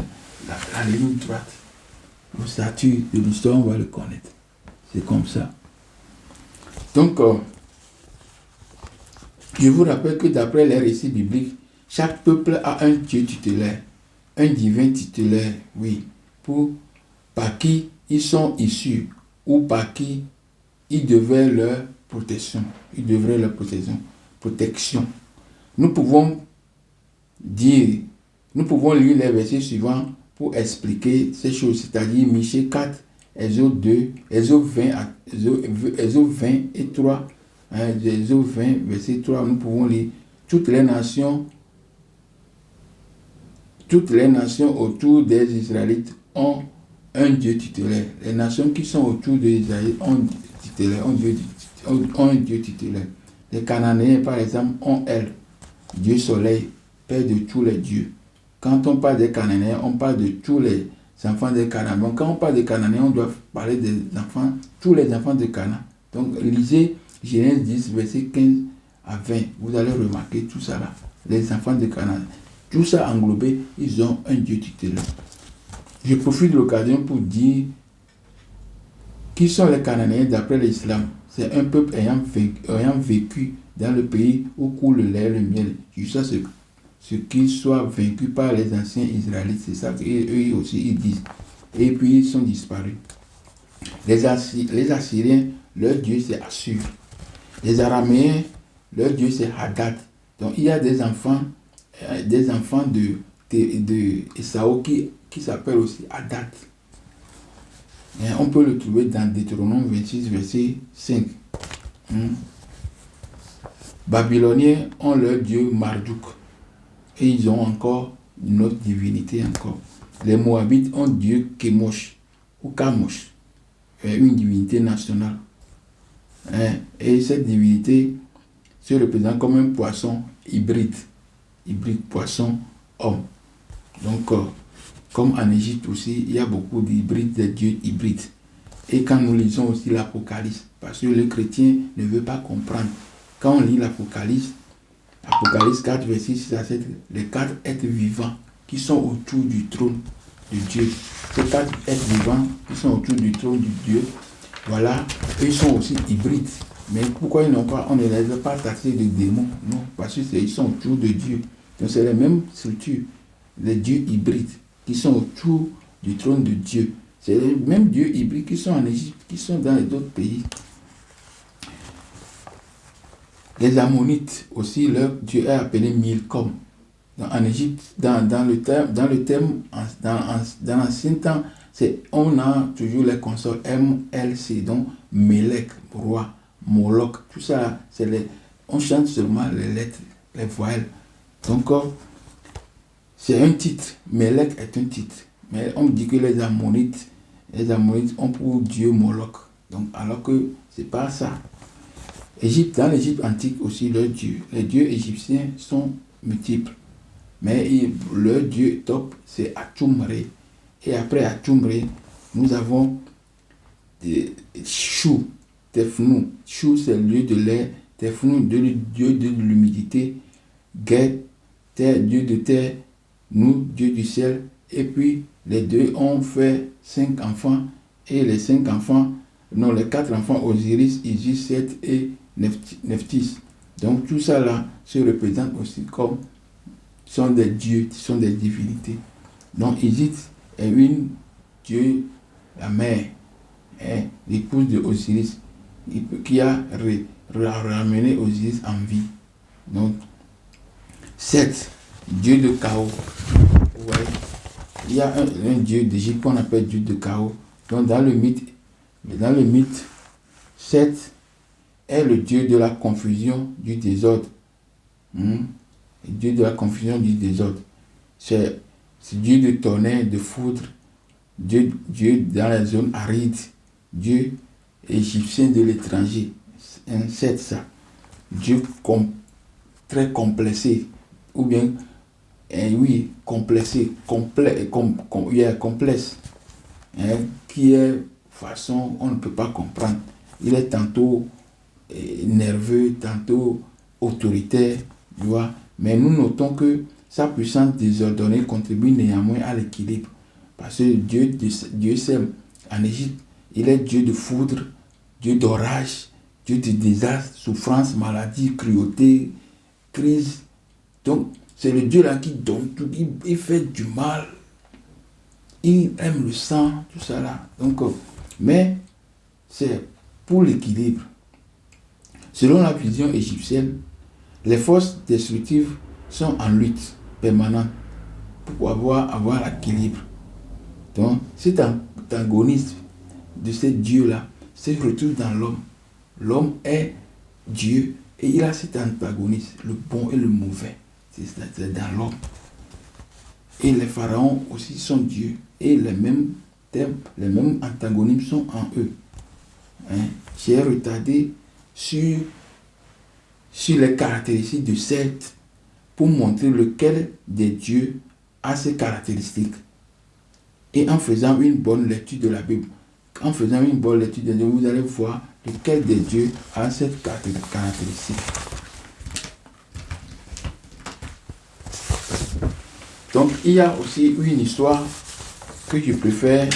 la ligne droite. Le statut de l'histoire, on va le connaître. C'est comme ça. Donc, je vous rappelle que d'après les récits bibliques, chaque peuple a un Dieu tutélaire, un divin tutélaire, oui, par qui ils sont issus ou par qui ils devaient leur protection. Protection. Nous pouvons lire les versets suivants pour expliquer ces choses, c'est-à-dire Michée 4, Exode 2, Exode 20 et 3, Exode 20, verset 3, nous pouvons lire toutes les nations autour des Israélites ont un Dieu tutélaire. Les nations qui sont autour des Israélites ont un Dieu tutélaire. Les Cananéens, par exemple, ont El, Dieu soleil, père de tous les dieux. Quand on parle des Cananéens, on parle de tous les enfants des Canaan. Donc, quand on parle des Cananéens, on doit parler des enfants, tous les enfants de Canaan. Donc, lisez Genèse 10, verset 15 à 20. Vous allez remarquer tout ça là. Les enfants de Canaan. Tout ça englobé, ils ont un Dieu tutélaire. Je profite de l'occasion pour dire qui sont les Cananéens d'après l'islam. C'est un peuple ayant vécu dans le pays où coule le lait et le miel, jusqu'à ce qu'ils soient vaincus par les anciens Israélites. C'est ça qu'eux aussi ils disent. Et puis ils sont disparus. Les Assyriens, leur dieu c'est Assur. Les Araméens, leur dieu c'est Hadad. Donc il y a des enfants de Esaü qui s'appellent aussi Hadad. Et on peut le trouver dans Deutéronome 26, verset 5. Babyloniens ont leur dieu Marduk. Et ils ont encore une autre divinité encore. Les Moabites ont dieu Kemosh ou Kamosh, une divinité nationale. Et cette divinité se représente comme un poisson hybride poisson-homme. Donc, comme en Égypte aussi, il y a beaucoup d'hybrides, de dieux hybrides. Et quand nous lisons aussi l'Apocalypse, parce que le chrétien ne veut pas comprendre. Quand on lit l'Apocalypse 4, verset 6 à 7, les 4 êtres vivants qui sont autour du trône de Dieu. Ces 4 êtres vivants qui sont autour du trône de Dieu, voilà, eux sont aussi hybrides. Mais pourquoi on ne les a pas taxés de démons? Non, parce qu'ils sont autour de Dieu. Donc c'est les mêmes structures, les dieux hybrides qui sont autour du trône de Dieu. C'est les mêmes dieux hybrides qui sont en Égypte, qui sont dans les autres pays. Les Ammonites aussi, leur dieu est appelé Milcom. En Égypte, dans l'ancien temps, on a toujours les consorts MLC, donc Melek, roi, Moloch, tout ça, on chante seulement les lettres, les voyelles. Donc, c'est un titre. Melek est un titre. Mais on dit que les Ammonites ont pour Dieu Moloch. Donc, alors que c'est pas ça. Dans l'Égypte antique aussi, les dieux égyptiens sont multiples. Mais leur dieu top, c'est Atumré. Et après Atumré, nous avons Chou, Tefnou. Chou, c'est le dieu de l'air. Tefnou, dieu de l'humidité. Get, dieu de terre. Nous, dieu du ciel. Et puis, les deux ont fait 5 enfants. Et les 4 enfants, Osiris, Isis, Seth et Nephthys. Donc, tout ça là se représente aussi comme sont des dieux, sont des divinités. Donc, Isis est une dieu, la mère, l'épouse de Osiris, qui a ramené Osiris en vie. Donc, Seth, dieu de chaos. Ouais. Il y a un dieu d'Égypte qu'on appelle dieu de chaos. Donc, dans le mythe, Seth est le dieu de la confusion, du désordre. Dieu de la confusion, du désordre. C'est Dieu de tonnerre, de foudre, Dieu dans la zone aride, Dieu égyptien de l'étranger. C'est ça. Dieu très complexé, ou bien, complexé, complexe, qui est façon, on ne peut pas comprendre. Il est tantôt nerveux, tantôt autoritaire, tu vois. Mais nous notons que sa puissance désordonnée contribue néanmoins à l'équilibre. Parce que Dieu s'aime. En Égypte, il est Dieu de foudre, Dieu d'orage, Dieu de désastre, souffrance, maladie, cruauté, crise. Donc, c'est le Dieu là qui donne tout. Il fait du mal. Il aime le sang, tout ça là. Donc, mais c'est pour l'équilibre. Selon la vision égyptienne, les forces destructives sont en lutte permanente pour avoir l'équilibre. Donc, cet antagonisme de ce Dieu-là se retrouve dans l'homme. L'homme est Dieu et il a cet antagonisme, le bon et le mauvais. C'est dans l'homme. Et les pharaons aussi sont Dieu. Et les mêmes antagonismes sont en eux. J'ai retardé sur les caractéristiques de Seth pour montrer lequel des dieux a ces caractéristiques. Et en faisant une bonne lecture de la Bible, vous allez voir lequel des dieux a cette caractéristique. Donc, il y a aussi une histoire que je préfère,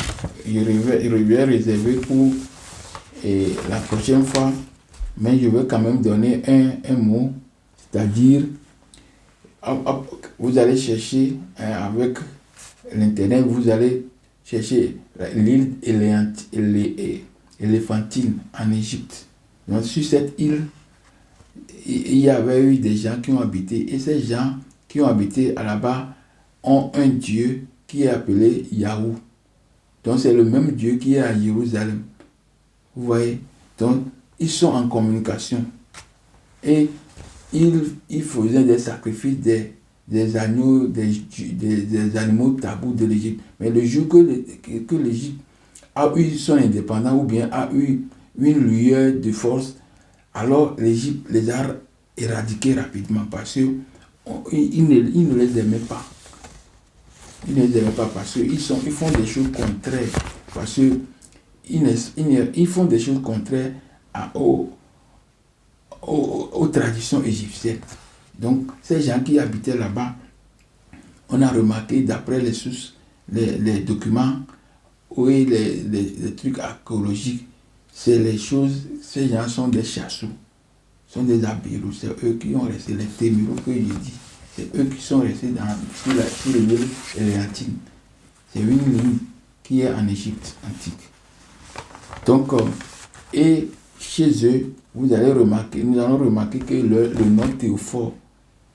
je vais réserver pour la prochaine fois, mais je vais quand même donner un mot, c'est-à-dire, vous allez chercher avec l'internet, vous allez chercher l'île éléphantine en Égypte. Donc sur cette île, il y avait eu des gens qui ont habité, et ces gens qui ont habité là-bas ont un dieu qui est appelé Yahou. Donc c'est le même Dieu qui est à Jérusalem. Vous voyez? Donc ils sont en communication. Et ils faisaient des sacrifices des agneaux, des animaux tabous de l'Égypte. Mais le jour que l'Égypte a eu son indépendance ou bien a eu une lueur de force, alors l'Égypte les a éradiqués rapidement parce qu'ils ne les aimaient pas. Ils ne les aimaient pas parce qu'ils font des choses contraires. Parce qu'ils font des choses contraires aux traditions égyptiennes. Donc, ces gens qui habitaient là-bas, on a remarqué d'après les sources, les documents ou les trucs archéologiques, c'est les choses, ces gens sont des chassous, sont des abirous, c'est eux qui ont resté, les témirous que je dis, c'est eux qui sont restés sur l'île éléphantine. C'est une ligne qui est en Égypte antique. Donc, et chez eux, nous allons remarquer que le nom Théophore,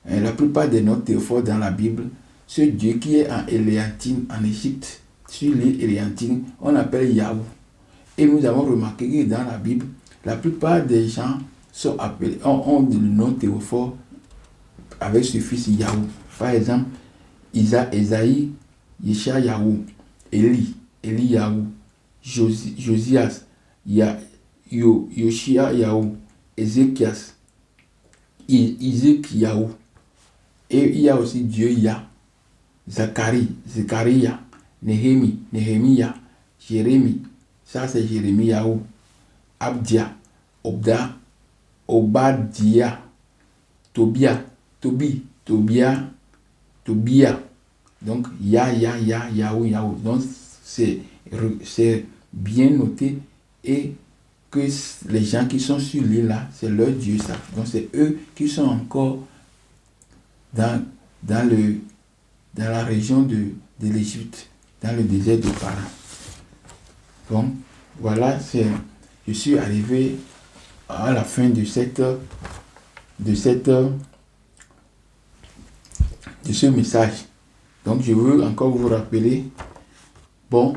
la plupart des noms Théophore dans la Bible, ce Dieu qui est en Éléphantine, en Égypte, sur l'île Éléphantine, on appelle Yahou. Et nous avons remarqué que dans la Bible, la plupart des gens sont appelés, ont le nom Théophore avec ce fils Yahou. Par exemple, Esaïe, Yahou, Élie Yahou, Josias, Yoshia Yahou, Ézéchias, Isaac Yahou. Et il y a aussi Dieu Yah, Zacharia, Néhémia, Jérémie, ça c'est Jérémie Yahou, Abdia, Obadiah, Tobia. Donc Yahou. Donc c'est bien noté et que les gens qui sont sur l'île là, c'est leur Dieu ça. Donc c'est eux qui sont encore dans la région de l'Égypte, dans le désert de Paran. Donc voilà, je suis arrivé à la fin de ce message. Donc je veux encore vous rappeler, bon,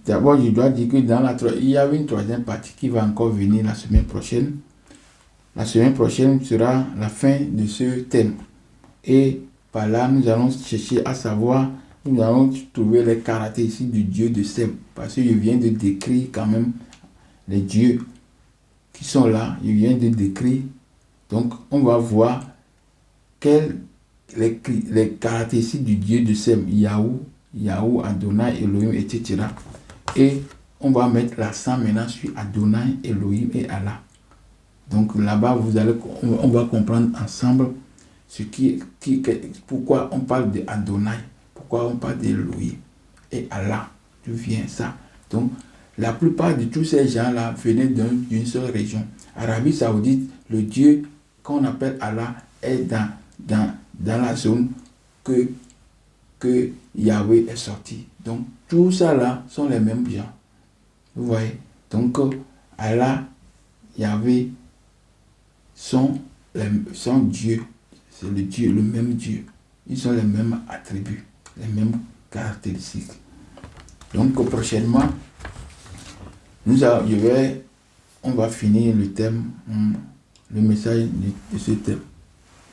d'abord je dois dire que il y a une troisième partie qui va encore venir la semaine prochaine. La semaine prochaine sera la fin de ce thème. Et par là, nous allons chercher à savoir, nous allons trouver les caractéristiques du Dieu de Sem. Parce que je viens de décrire quand même les dieux qui sont là. Je viens de décrire. Donc, on va voir les caractéristiques du Dieu de Sem. Yahou, Adonai, Elohim, etc. Et on va mettre l'accent maintenant sur Adonai, Elohim et Allah. Donc là-bas, on va comprendre ensemble pourquoi on parle de Adonai, pourquoi on parle d'Elohim et Allah, d'où vient ça. Donc, la plupart de tous ces gens-là venaient d'une seule région. Arabie Saoudite, le Dieu qu'on appelle Allah est dans la zone que Yahweh est sorti. Donc, tout ça là sont les mêmes gens. Vous voyez? Donc, Allah, Yahweh sont Dieu. C'est le même Dieu. Ils ont les mêmes attributs, les mêmes caractéristiques. Donc prochainement, on va finir le thème, le message de ce thème.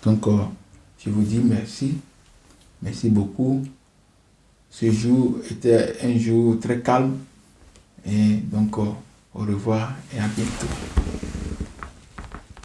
Donc je vous dis merci. Merci beaucoup. Ce jour était un jour très calme. Et donc au revoir et à bientôt.